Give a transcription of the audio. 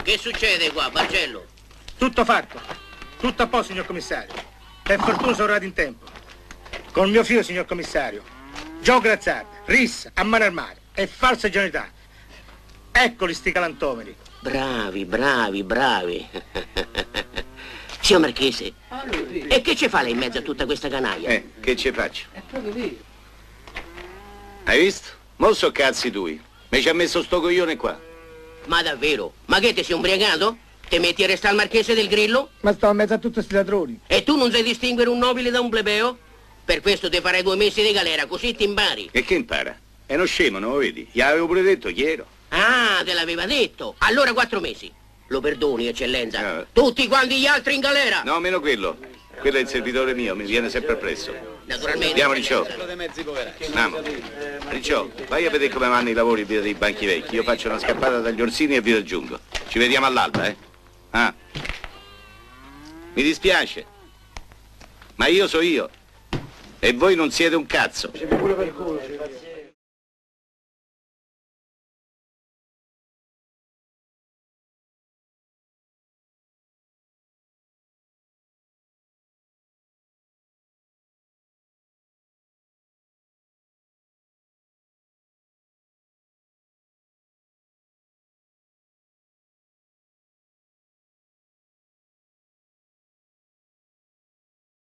Che succede qua, Bargello? Tutto fatto. Tutto a posto, signor commissario. Per fortuna sono arrivato in tempo. Col mio figlio, signor commissario. Gioco d'azzardo, rissa, a mano armate e falsa genuinità. Eccoli sti galantomeri. Bravi, bravi, bravi. Signor Marchese, e che ci fa lei in mezzo a tutta questa canaglia? Che ci faccio? È proprio vero. Hai visto? Mo so cazzi tui. Mi ci ha messo sto coglione qua. Ma davvero? Ma che ti sei ubriacato? Ti metti a restare al Marchese del Grillo? Ma stavo in mezzo a tutti questi ladroni. E tu non sai distinguere un nobile da un plebeo? Per questo ti farei 2 mesi di galera, così ti impari. E che impara? È uno scemo, non lo vedi? Gli avevo pure detto chi ero. Ah, te l'aveva detto. Allora 4 mesi. Lo perdoni, eccellenza. Ah. Tutti quanti gli altri in galera. No, meno quello. Quello è il servitore mio, mi viene sempre appresso. Naturalmente. Andiamo, Ricciò. eccellenza. Andiamo. Ricciò, vai a vedere come vanno i lavori via dei banchi vecchi. Io faccio una scappata dagli Orsini e vi raggiungo. Ci vediamo all'alba, eh? Ah. Mi dispiace. Ma io so io. E voi non siete un cazzo.